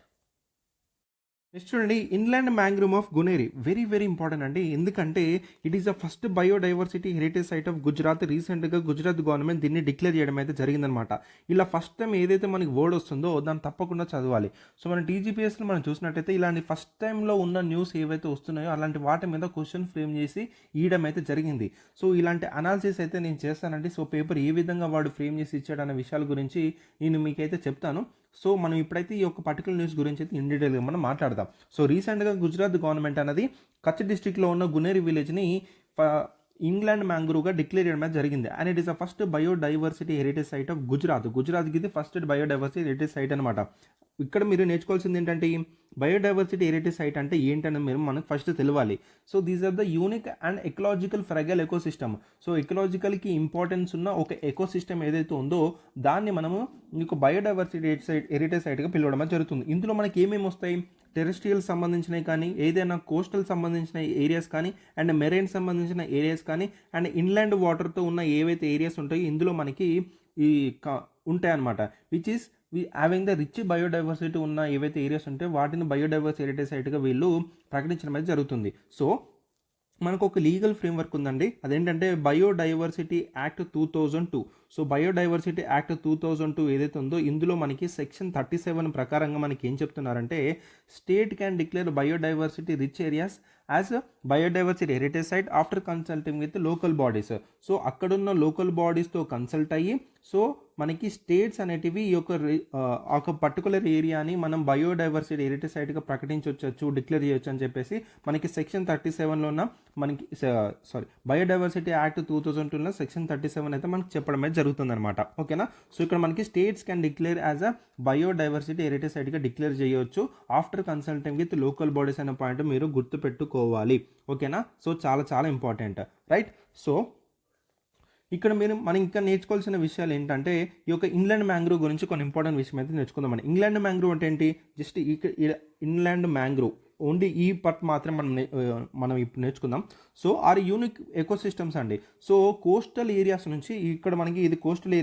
నెక్స్ట్ చూడండి, inland mangrove of Guneri very very important అండి. ఎందుకంటే it is the first biodiversity heritage site of Gujarat. రీసెంట్గా గుజరాత్ గవర్నమెంట్ దీన్ని డిక్లేర్ చేయడం అయితే జరిగిందనమాట. ఇలా ఫస్ట్ టైం ఏదైతే మనకి వర్డ్ వస్తుందో దాన్ని తప్పకుండా చదవాలి. సో మన టీజీపీఎస్లో మనం చూసినట్టయితే ఇలాంటి ఫస్ట్ టైంలో ఉన్న న్యూస్ ఏవైతే వస్తున్నాయో అలాంటి వాటి మీద క్వశ్చన్ ఫ్రేమ్ చేసి ఇవ్వడం అయితే జరిగింది. సో ఇలాంటి అనాలిసిస్ అయితే నేను చేస్తానండి. సో పేపర్ ఏ విధంగా వాడు ఫ్రేమ్ చేసి ఇచ్చాడు అనే విషయాల గురించి నేను మీకైతే చెప్తాను. సో మనం ఇప్పుడైతే ఈ యొక్క పర్టికులర్ న్యూస్ గురించి అయితే ఇన్ డీటెయిల్గా మనం మాట్లాడదాం. సో రీసెంట్గా గుజరాత్ గవర్నమెంట్ అనేది కచ్ డిస్ట్రిక్ట్లో ఉన్న గునేరి విలేజ్ని ఇంగ్లాండ్ మ్యాంగ్రూవ్గా డిక్లేర్ చేయడం జరిగింది. And it is the first biodiversity heritage site of గుజరాత్కి ఇది ఫస్ట్ బయోడైవర్సిటీ హెరిటేజ్ సైట్ అనమాట. ఇక్కడ మీరు నేర్చుకోవాల్సింది ఏంటంటే బయోడైవర్సిటీ హెరిటేజ్ సైట్ అంటే ఏంటని మీరు మనకు ఫస్ట్ తెలియాలి. So these are the unique and ecological fragile ecosystem. So ఎకలాజికల్కి ఇంపార్టెన్స్ ఉన్న ఒక ఎకోసిస్టమ్ ఏదైతే ఉందో దాన్ని మనము మీకు బయోడైవర్సిటీ హెరిటేజ్ సైట్గా పిలవడం జరుగుతుంది. ఇందులో మనకి ఏమేమి వస్తాయి, టెరెస్ట్రియల్ సంబంధించినవి కానీ, ఏదైనా కోస్టల్ సంబంధించిన ఏరియాస్ కానీ, అండ్ మెరైన్ సంబంధించిన ఏరియాస్ కానీ, అండ్ ఇన్లాండ్ వాటర్తో ఉన్న ఏవైతే ఏరియాస్ ఉంటాయో ఇందులో మనకి ఈ ఉంటాయన్నమాట. Which is having the rich biodiversity ఉన్న ఏవైతే ఏరియాస్ ఉంటాయో వాటిని బయోడైవర్సిటీ హెరిటేజ్ సైట్గా వీళ్ళు ప్రకటించడం అయితే జరుగుతుంది. సో మనకు ఒక లీగల్ ఫ్రేమ్వర్క్ ఉందండి, అదేంటంటే biodiversity act 2002. So biodiversity act 2002 ఏదైతే ఉందో ఇందులో మనకి సెక్షన్ 37 ప్రకారంగా మనకి ఏం చెప్తున్నారంటే state can declare biodiversity rich areas as biodiversity heritage site after consulting with local bodies. So అక్కడున్న లోకల్ బాడీస్తో కన్సల్ట్ అయ్యి సో మనకి స్టేట్స్ అనేటివి ఈ యొక్క ఒక పర్టికులర్ ఏరియాని మనం బయోడైవర్సిటీ హెరిటేజ్ సైట్గా ప్రకటించవచ్చు, డిక్లేర్ చేయొచ్చు అని చెప్పేసి మనకి సెక్షన్ 37లో ఉన్న మనకి బయోడైవర్సిటీ యాక్ట్ 2002లో సెక్షన్ 37 అయితే మనకి చెప్పడం అయితే జరుగుతుంది అనమాట, ఓకేనా. సో ఇక్కడ మనకి states can declare as a biodiversity heritage సైట్గా డిక్లేర్ చేయవచ్చు after consulting with local bodies అనే పాయింట్ మీరు గుర్తుపెట్టుకోవాలి, ఓకేనా. సో చాలా చాలా ఇంపార్టెంట్, రైట్. సో ఇక్కడ మనం ఇంకా నేర్చుకోవాల్సిన విషయాలు ఏంటంటే ఈ యొక్క ఇన్లాండ్ మ్యాంగ్రూవ్ గురించి కొన్ని ఇంపార్టెంట్ విషయం అయితే నేర్చుకుందామండి. ఇన్లాండ్ మ్యాంగ్రూవ్ అంటే ఏంటి, జస్ట్ ఇన్లాండ్ మ్యాంగ్రూవ్ ఓన్లీ ఈ పార్ట్ మాత్రం మనం ఇప్పుడు నేర్చుకుందాం. సో ఆర్ యూనిక్ ఎకోసిస్టమ్స్ అండి. సో కోస్టల్ ఏరియాస్ నుంచి ఇక్కడ మనకి ఇది కోస్టల్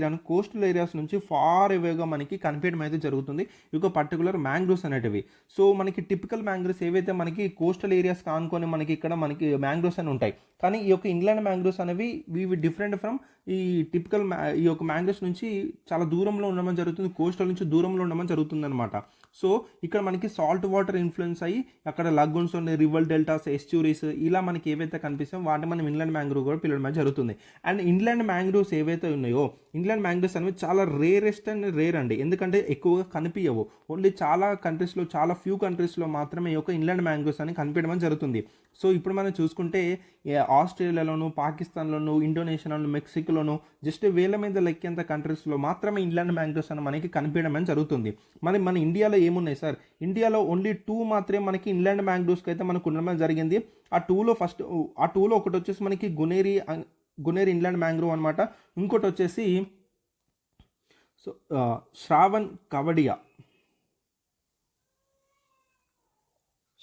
ఏరియాస్ నుంచి ఫార్ అవేగా మనకి కనిపించడం అయితే జరుగుతుంది ఈ యొక్క పర్టికులర్ మ్యాంగ్రూవ్స్ అనేటివి. సో మనకి టిపికల్ మ్యాంగ్రూవ్స్ ఏవైతే మనకి కోస్టల్ ఏరియాస్ కానుకొని మనకి ఇక్కడ మనకి మ్యాంగ్రూవ్స్ అని ఉంటాయి, కానీ ఈ యొక్క ఇంగ్లాండ్ మ్యాంగ్రూవ్స్ అనేవి ఇవి డిఫరెంట్ ఫ్రమ్ ఈ టిపికల్ ఈ యొక్క మ్యాంగ్రోవ్స్ నుంచి చాలా దూరంలో ఉండమని జరుగుతుంది, కోస్టల్ నుంచి దూరంలో ఉండమని జరుగుతుంది అనమాట. సో ఇక్కడ మనకి సాల్ట్ వాటర్ ఇన్ఫ్లుయెన్స్ అయ్యి అక్కడ లగూన్స్ ఉన్నాయి, రివర్ డెల్టాస్, ఎస్ట్యూరీస్, ఇలా మనకి ఏవైతే కనిపిస్తాయో వాటిని మనం ఇన్లాండ్ మ్యాంగ్రోవ్ కూడా పిలవడం జరుగుతుంది. అండ్ ఇన్లాండ్ మ్యాంగ్రోవ్స్ ఏవైతే ఉన్నాయో, ఇన్లాండ్ మ్యాంగ్రోవ్స్ అనేవి చాలా రేరెస్ట్ అండ్ రేర్ అండి, ఎందుకంటే ఎక్కువగా కనిపించవు. ఓన్లీ చాలా కంట్రీస్లో, చాలా ఫ్యూ కంట్రీస్లో మాత్రమే ఈ యొక్క ఇన్లాండ్ మ్యాంగ్రోవ్స్ అని కనిపించడం జరుగుతుంది. సో ఇప్పుడు మనం చూసుకుంటే ఆస్ట్రేలియాలోను, పాకిస్తాన్లోను, ఇండోనేషియాలోను, మెక్సికోలోను జస్ట్ వేల మీద లెక్కేంత కంట్రీస్లో మాత్రమే ఇన్లాండ్ మ్యాంగ్రోవ్స్ అని మనకి కనిపించడం జరుగుతుంది. మరి మన ఇండియాలో ఏమున్నాయి సార్? ఇండియాలో ఓన్లీ 2 మాత్రమే మనకి ఇన్లాండ్ మ్యాంగ్రోవ్స్కి అయితే మనకు ఉండడం జరిగింది. ఆ 2లో ఒకటి వచ్చేసి మనకి గునేరి ఇన్లాండ్ మ్యాంగ్రోవ్ అనమాట. ఇంకోటి వచ్చేసి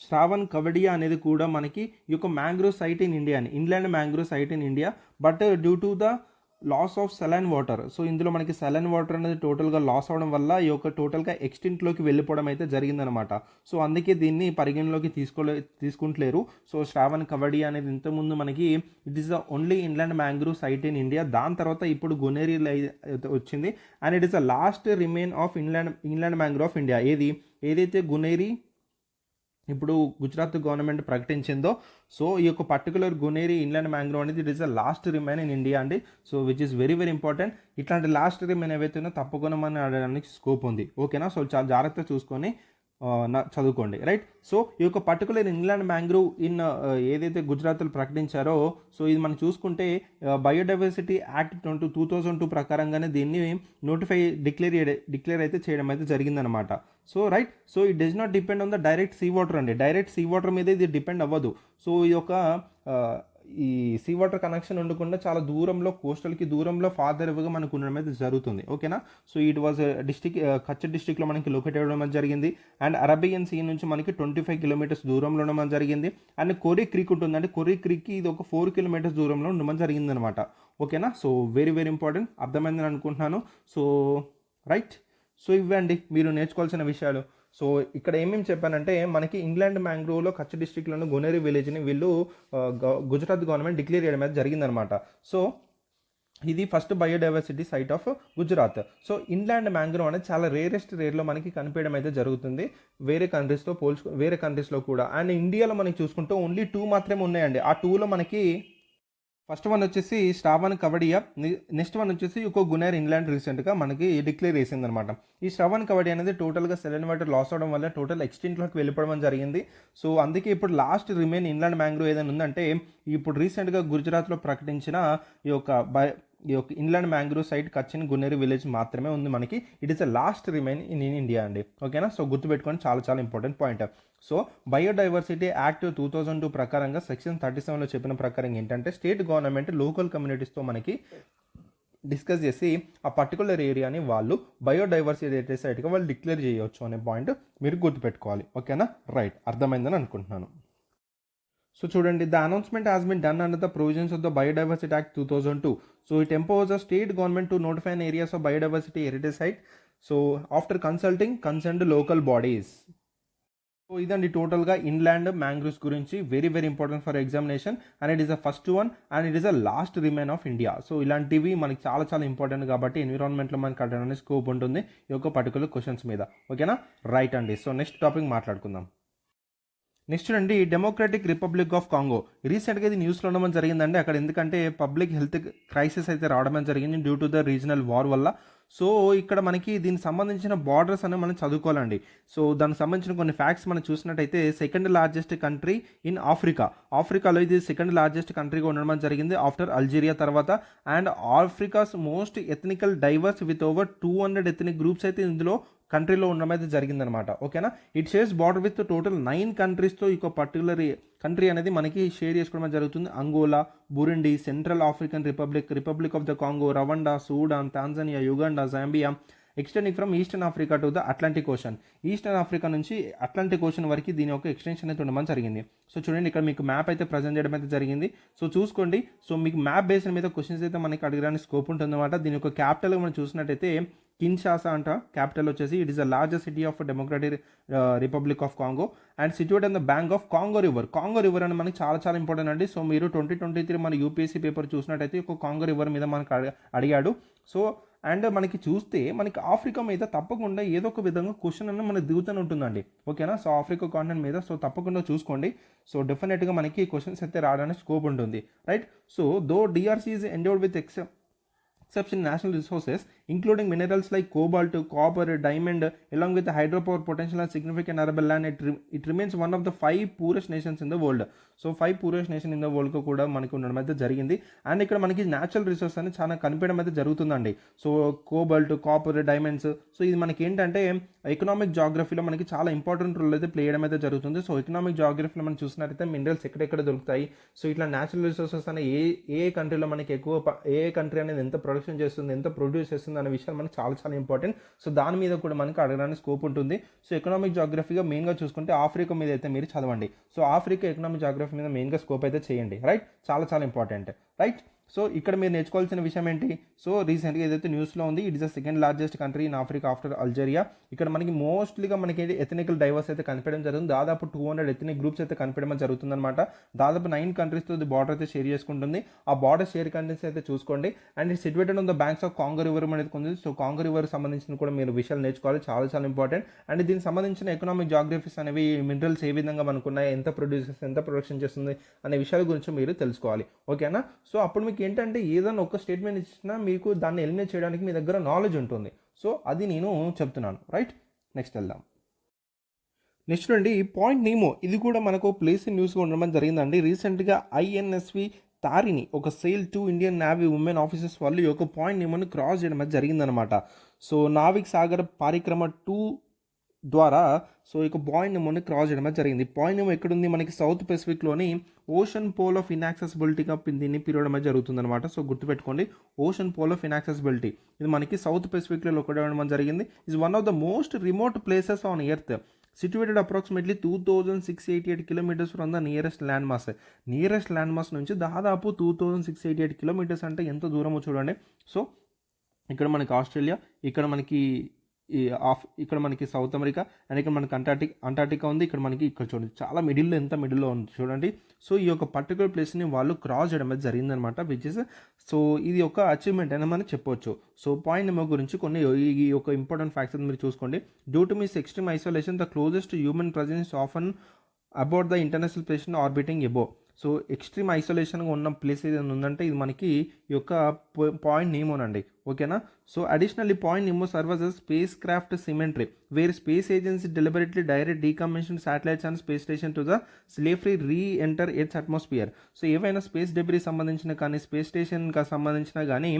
శ్రావణ్ కవడియా అనేది కూడా మనకి ఈ యొక్క మ్యాంగ్రోవ్ సైట్ ఇన్ ఇండియా అని, inland mangrove site in India, but due to the loss of saline water. So ఇందులో మనకి సెలైన్ వాటర్ అనేది టోటల్గా లాస్ అవడం వల్ల ఈ యొక్క టోటల్గా ఎక్స్టింట్లోకి వెళ్ళిపోవడం అయితే జరిగిందనమాట. సో అందుకే దీన్ని పరిగణలోకి తీసుకుంటలేరు. సో శ్రావణ్ కవడియా అనేది ఇంతకుముందు మనకి it is the only inland mangrove site in India. దాని తర్వాత ఇప్పుడు గునేరి వచ్చింది, and it is the last remain of inland mangrove of India. ఏదైతే గునేరి ఇప్పుడు గుజరాత్ గవర్నమెంట్ ప్రకటించిందో, సో ఈ యొక్క పర్టికులర్ గునేరి ఇన్లాండ్ మ్యాంగ్రోవ్ అనేది it is the last remain in India అండి. So which is very very important. ఇట్లాంటి లాస్ట్ రిమైన్ ఏవైతే ఉన్నాయో తప్పకుండా మనం ఆడడానికి స్కోప్ ఉంది. ఓకేనా? సో చాలా జాగ్రత్తగా చూసుకొని చదువుకోండి, రైట్? సో ఈ యొక్క పర్టికులర్ ఇన్లాండ్ మ్యాంగ్రోవ్ ఏదైతే గుజరాత్లో ప్రకటించారో, సో ఇది మనం చూసుకుంటే బయోడైవర్సిటీ యాక్ట్ 2002 ప్రకారంగానే దీన్ని డిక్లేర్ అయితే చేయడం అయితే జరిగిందనమాట. So right, so it does not depend on the direct sea water అండి. డైరెక్ట్ సీ వాటర్ మీద ఇది డిపెండ్ అవ్వదు. సో ఈ యొక్క ఈ సీ వాటర్ కనెక్షన్ ఉండకుండా చాలా దూరంలో, కోస్టల్కి దూరంలో ఫాదర్గా మనకు ఉండడం అయితే జరుగుతుంది. ఓకేనా? సో ఇట్ వాజ్ కచ్ డిస్టిక్లో మనకి లొకేట్ అవ్వడం జరిగింది. అండ్ అరేబియన్ సీ నుంచి మనకి 25 కిలోమీటర్స్ దూరంలో ఉండడం జరిగింది. అండ్ కొర్రీ క్రీక్ ఉంటుందండి, కొర్రీ క్రీక్కి ఇది ఒక 4 కిలోమీటర్స్ దూరంలో ఉండడం జరిగిందనమాట. ఓకేనా? సో వెరీ వెరీ ఇంపార్టెంట్, అర్థమైందని అనుకుంటున్నాను. సో రైట్, సో ఇవ్వండి మీరు నేర్చుకోవాల్సిన విషయాలు. సో ఇక్కడ ఏమేమి చెప్పానంటే, మనకి ఇంగ్లాండ్ మ్యాంగ్రోవ్లో కచ్ డిస్ట్రిక్ట్లోని గునేరి విలేజ్ని వీళ్ళు గుజరాత్ గవర్నమెంట్ డిక్లేర్ చేయడం అయితే జరిగిందనమాట. సో ఇది first biodiversity site of Gujarat. So inland mangrove అనేది చాలా రేర్లో మనకి కనిపించడం అయితే జరుగుతుంది వేరే కంట్రీస్లో కూడా. అండ్ ఇండియాలో మనకి చూసుకుంటే ఓన్లీ 2 మాత్రమే ఉన్నాయండి. ఆ 2లో మనకి ఫస్ట్ వన్ వచ్చేసి శ్రావణ్ కవడియా, నెక్స్ట్ వన్ వచ్చేసి ఒక గునేర్ ఇన్లాండ్ రీసెంట్గా మనకి డిక్లేర్ చేసింది అనమాట. ఈ శ్రావణ్ కవడియా అనేది టోటల్గా సెలైన్ వాటర్ లాస్ అవడం వల్ల టోటల్ ఎక్స్టింట్లోకి వెళ్ళిపోవడం జరిగింది. సో అందుకే ఇప్పుడు లాస్ట్ రిమైన్ ఇన్లాండ్ మ్యాంగ్రోవ్ ఏదైనా ఉందంటే, ఇప్పుడు రీసెంట్గా గుజరాత్లో ప్రకటించిన ఈ యొక్క ఇన్లాండ్ మ్యాంగ్రోవ్ సైట్ కచ్చిన్ గునేరి విలేజ్ మాత్రమే ఉంది మనకి. It is the last remain in India అండి. ఓకేనా? సో గుర్తుపెట్టుకొని, చాలా చాలా important point. So biodiversity act 2002 ప్రకారంగా సెక్షన్ 37లో చెప్పిన ప్రకారం ఏంటంటే, స్టేట్ గవర్నమెంట్ లోకల్ కమ్యూనిటీస్తో మనకి డిస్కస్ చేసి ఆ పర్టికులర్ ఏరియాని వాళ్ళు బయోడైవర్సిటీ సైట్గా వాళ్ళు డిక్లేర్ చేయవచ్చు అనే పాయింట్ మీరు గుర్తుపెట్టుకోవాలి. ఓకేనా? రైట్, అర్థమైందని అనుకుంటున్నాను. సో చూడండి, the announcement has been done under the provisions of the biodiversity act 2002. So it empowers the state government to notify areas of biodiversity heritage site, so after consulting concerned local bodies. So ఇదండి టోటల్గా inland mangroves గురించి, very very important for examination. And it is the first one and it is the last remain of India. So ఇలాంటివి మనకి చాలా చాలా important కాబట్టి ఎన్విరాన్మెంట్లో మనకి అడగడానికి స్కోప్ ఉంటుంది ఈ యొక్క పర్టికులర్ క్వశ్చన్స్ మీద. ఓకేనా? రైట్ అండి. సో నెక్స్ట్ టాపిక్ మాట్లాడుకుందాం. నెక్స్ట్ అండి, డెమోక్రటిక్ రిపబ్లిక్ ఆఫ్ కాంగో. రీసెంట్గా ఇది న్యూస్లో ఉండడం జరిగిందండి అక్కడ, ఎందుకంటే పబ్లిక్ హెల్త్ క్రైసిస్ అయితే రావడం జరిగింది due to the regional war వల్ల. సో ఇక్కడ మనకి దీనికి సంబంధించిన బార్డర్స్ అనేవి మనం చదువుకోవాలండి. సో దానికి సంబంధించిన కొన్ని ఫ్యాక్ట్స్ మనం చూసినట్టయితే, సెకండ్ లార్జెస్ట్ కంట్రీ ఇన్ ఆఫ్రికాలో ఇది సెకండ్ లార్జెస్ట్ కంట్రీగా ఉండడం జరిగింది ఆఫ్టర్ అల్జీరియా తర్వాత. And Africa's most ఎథనికల్ divorce with over 200 ethnic groups అయితే ఇందులో కంట్రీలో ఉండడం అయితే జరిగిందనమాట. ఓకేనా? It shares border with total 9 కంట్రీస్తో ఈ పర్టికులర్ కంట్రీ అనేది మనకి షేర్ చేసుకోవడం జరుగుతుంది. Angola, Burundi, central African republic of the Congo, Rwanda, Sudan, Tanzania, Uganda, Zambia, extending from eastern Africa to the Atlantic ocean. Eastern Africa నుంచి Atlantic ocean వరకు దీని యొక్క extension అయితే ఉండడం జరిగింది. సో చూడండి, ఇక్కడ మీకు మ్యాప్ అయితే ప్రజెంట్ చేయడం అయితే జరిగింది. సో చూసుకోండి. సో మీకు మ్యాప్ బేస్ మీద క్వశ్చన్స్ అయితే మనకి అడగడానికి స్కోప్ ఉంటుందన్నమాట. దీని యొక్క క్యాపిటల్ మనం చూసినట్టయితే కిన్షాసా అంట క్యాపిటల్ వచ్చేసి. It is the largest city of Democratic Republic of Congo and situate in the bank of Congo river. Congo river అని మనకి చాలా చాలా ఇంపార్టెంట్ అండి. సో మీరు 2023 మన యూపీఎస్సీ పేపర్ చూసినట్టయితే ఒక కాంగో రివర్ మీద మనకు అడిగాడు. సో అండ్ మనకి చూస్తే మనకి ఆఫ్రికా మీద తప్పకుండా ఏదో ఒక విధంగా క్వశ్చన్ అన్న మనకు దిగుతూనే ఉంటుందండి. ఓకేనా. సో ఆఫ్రికా కాంటినెంట్ మీద సో తప్పకుండా చూసుకోండి. సో డెఫినెట్గా మనకి క్వశ్చన్స్ అయితే రావడానికి స్కోప్ ఉంటుంది, right. So though DRC is endowed with exception national resources including minerals like cobalt, copper, diamond along with the hydropower potential and significant arable land, it remains one of the 5 poorest nations in the world. So 5 poorest nation in the world కూడా మనకి ఉండడం అయితే జరిగింది. And ఇక్కడ మనకి natural resource అని చాలా కనిపించడం అయితే జరుగుతుందండి. So cobalt, copper, diamonds. So ఇది మనకి ఏంటంటే ఎకనామిక్ జాగ్రఫీలో మనకి చాలా ఇంపార్టెంట్ రోల్ అయితే ప్లే చేయడం అయితే జరుగుతుంది. సో ఎకనామిక్ జాగ్రఫీలో మనం చూసినట్టయితే మినరల్స్ ఎక్కడెక్కడ దొరుకుతాయి, సో ఇట్లా న్యాచురల్ రిసోర్సెస్ అనే ఏ కంట్రీలో మనకి ఎక్కువ, ఏ కంట్రీ అనేది ఎంత ప్రొడక్షన్ చేస్తుంది, ఎంత ప్రొడ్యూస్ చేస్తుంది అనే విషయాలు మనకి చాలా చాలా ఇంపార్టెంట్. సో దాని మీద కూడా మనకి అడగడానికి స్కోప్ ఉంటుంది. సో ఎకనామిక్ జాగ్రఫీగా మెయిన్గా చూసుకుంటే ఆఫ్రికా మీద అయితే మీరు చదవండి. సో ఆఫ్రికా ఎకనామిక్ జాగ్రఫీ మీద మెయిన్గా స్కోప్ అయితే చేయండి, రైట్. చాలా చాలా ఇంపార్టెంట్, రైట్. సో ఇక్కడ మీరు నేర్చుకోవాల్సిన విషయం ఏంటి, సో రీసెంట్గా ఏదైతే న్యూస్లో ఉంది, it is the second largest country in Africa after Algeria. ఇక్కడ మనకి మోస్ట్లీగా మనకి ఎథనికల్ డైవర్స్ అయితే కనిపించడం జరుగుతుంది. దాదాపు 200 ఎథనిక్ గ్రూప్స్ అయితే కనిపించడం జరుగుతుంది అనమాట. దాదాపు 9 కంట్రీస్తో బార్డర్ అయితే షేర్ చేసుకుంటుంది. ఆ బార్డర్ షేర్ కంట్రీస్ అయితే చూసుకోండి. And it situated on the banks of Congo river అనేది ఉంది. సో కాంగో రివర్ సంబంధించిన కూడా మీరు విషయాలు నేర్చుకోవాలి, చాలా చాలా ఇంపార్టెంట్. అండ్ దీనికి సంబంధించిన ఎకనామిక్ జాగ్రఫీస్ అనేవి, మినరల్స్ ఏ విధంగా మనకు ఉన్నాయి, ఎంత ప్రొడ్యూసర్స్, ఎంత ప్రొడక్షన్ చేస్తుంది అనే విషయాల గురించి మీరు తెలుసుకోవాలి, ఓకేనా. సో అప్పుడు మీకు ఏంటంటే ఏదైనా ఒక స్టేట్మెంట్ ఇచ్చినా మీకు దాన్ని ఎలిమినేట్ చేయడానికి మీ దగ్గర నాలెడ్జ్ ఉంటుంది. సో అది నేను చెప్తున్నాను, రైట్. నెక్స్ట్ వెళ్దాం. నెక్స్ట్ అండి పాయింట్ నీమో. ఇది కూడా మనకు ప్లేస్ న్యూస్గా ఉండడం జరిగిందండి. రీసెంట్గా ఐఎన్ఎస్వి తారిని ఒక SAIL 2 Indian navy women officers వాళ్ళు ఈ యొక్క పాయింట్ నీమోని క్రాస్ చేయడం అనేది జరిగిందనమాట. సో నావిక్ సాగర్ పరిక్రమ 2 ద్వారా సో ఇక పాయింట్ నెంబర్ని క్రాస్ చేయడం జరిగింది. పాయింట్ నెంబర్ ఎక్కడుంది, మనకి సౌత్ పెసిఫిక్లోని ఓషన్ పోల్ ఆఫ్ ఇన్యాక్సెసిబిలిటీగా దీన్ని పిలవడం జరుగుతుందన్నమాట. సో గుర్తుపెట్టుకోండి, ఓషన్ పోల్ ఆఫ్ ఇన్యాక్సెసిబిలిటీ ఇది మనకి సౌత్ పెసిఫిక్లో లొకేట్ జరిగింది. Is one of the most remote places on earth, situated approximately 2688 kilometers from the nearest landmass. Nearest land mass నుంచి దాదాపు 2688 కిలోమీటర్స్ అంటే ఎంత దూరమో చూడండి. సో ఇక్కడ మనకి ఆస్ట్రేలియా, ఇక్కడ మనకి ఇక్కడ మనకి సౌత్ అమెరికా, అండ్ ఇక్కడ మనకి అంటార్టికా ఉంది. ఇక్కడ చూడండి చాలా మిడిల్లో, ఎంత మిడిల్లో ఉంది చూడండి. సో ఈ యొక్క పర్టికులర్ ప్లేస్ని వాళ్ళు క్రాస్ చేయడం జరిగిందనమాట, విచ్ ఇస్ సో ఇది ఒక అచీవ్మెంట్ అని మనం చెప్పొచ్చు. సో పాయింట్ నెంబర్ గురించి కొన్ని ఈ యొక్క ఇంపార్టెంట్ ఫ్యాక్ట్స్ మీరు చూసుకోండి. Due to its extreme isolation the closest human presence often about the international station orbiting above. So extreme ఐసోలేషన్గా ఉన్న ప్లేస్ ఏదైనా ఉందంటే ఇది మనకి ఈ యొక్క పాయింట్ నీమోనండి, ఓకేనా. So additionally point Nemo serve as a spacecraft cemetery where space agency deliberately direct decommissioned satellites and space station to the safely re-enter earth atmosphere. So ఏవైనా స్పేస్ డెబ్రీ సంబంధించిన కానీ స్పేస్ స్టేషన్కి సంబంధించిన కానీ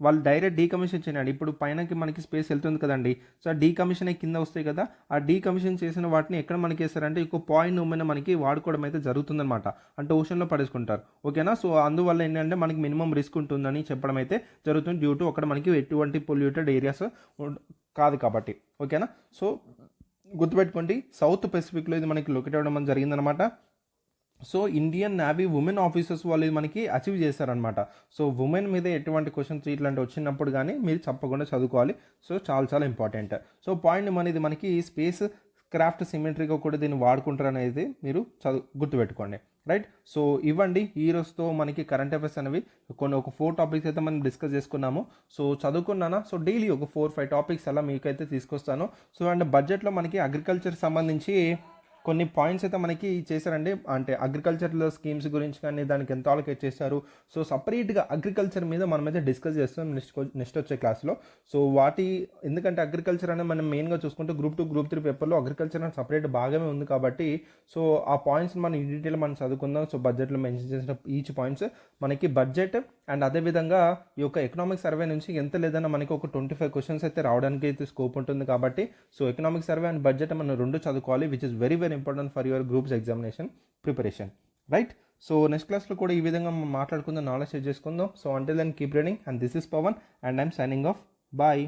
వాళ్ళు direct decommission చేయండి. ఇప్పుడు పైనకి మనకి స్పేస్ వెళ్తుంది కదండి, సో ఆ డీకమిషన్ కింద వస్తాయి కదా, ఆ డీకమిషన్ చేసిన వాటిని ఎక్కడ మనకి వేస్తారంటే ఇంకో పాయింట్ ఉమెన్ మనకి వాడుకోవడం అయితే జరుగుతుందన్నమాట, అంటే ఓషన్లో పడేసుకుంటారు, ఓకేనా. సో అందువల్ల ఏంటంటే మనకి మినిమం రిస్క్ ఉంటుందని చెప్పడం అయితే జరుగుతుంది, డ్యూ టు అక్కడ మనకి ఎటువంటి పొల్యూటెడ్ ఏరియాస్ కాదు కాబట్టి, ఓకేనా. సో గుర్తుపెట్టుకోండి, సౌత్ పెసిఫిక్లో ఇది మనకి లొకేట్ అవ్వడం జరిగిందనమాట. So Indian navy women officers వాళ్ళు మనకి అచీవ్ చేశారనమాట. సో ఉమెన్ మీద ఎటువంటి క్వశ్చన్స్ ఇట్లాంటి వచ్చినప్పుడు కానీ మీరు తప్పకుండా చదువుకోవాలి. సో చాలా చాలా ఇంపార్టెంట్. సో పాయింట్ అనేది మనకి స్పేస్ క్రాఫ్ట్ సిమెట్రీగా కూడా దీన్ని వాడుకుంటారు అనేది మీరు గుర్తుపెట్టుకోండి, రైట్. సో ఇవ్వండి ఈ రోజుతో మనకి కరెంట్ అఫైర్స్ అనేవి ఒక 4 టాపిక్స్ అయితే మనం డిస్కస్ చేసుకున్నాము. సో చదువుకున్నానా, సో డైలీ ఒక 4-5 టాపిక్స్ అలా మీకైతే తీసుకొస్తాను. సో అండ్ బడ్జెట్లో మనకి అగ్రికల్చర్ సంబంధించి కొన్ని పాయింట్స్ అయితే మనకి చేశారండి, అంటే అగ్రికల్చర్లో స్కీమ్స్ గురించి కానీ దానికి ఎంత అలొకేట్ చేశారు. సో సపరేట్గా అగ్రికల్చర్ మీద మనమైతే డిస్కస్ చేస్తాం నెక్స్ట్ వచ్చే క్లాస్లో. సో ఎందుకంటే అగ్రికల్చర్ అనేది మనం మెయిన్గా చూసుకుంటే గ్రూప్ 2, గ్రూప్ 3 పేపర్లో అగ్రికల్చర్ అనేది సపరేట్ భాగమే ఉంది కాబట్టి సో ఆ పాయింట్స్ మనం ఈ డీటెయిల్ మనం చదువుకుందాం. సో బడ్జెట్లో మెన్షన్ చేసిన ఈచ్ పాయింట్స్ మనకి బడ్జెట్ అండ్ అదేవిధంగా ఈ యొక్క ఎకనామిక్ సర్వే నుంచి ఎంత లేదన్నా మనకి ఒక 25 క్వశ్చన్స్ అయితే రావడానికి అయితే స్కోప్ ఉంటుంది కాబట్టి so economic survey and budget మనం రెండు చదువుకోవాలి, which is very very important for your groups examination preparation, right. So next క్లాస్లో కూడా ఈ విధంగా మనం మాట్లాడుకుందాం, నాలెడ్జ్ షేర్ చేసుకుందాం. So until then keep reading and this is Pavan and I'm signing off. Bye.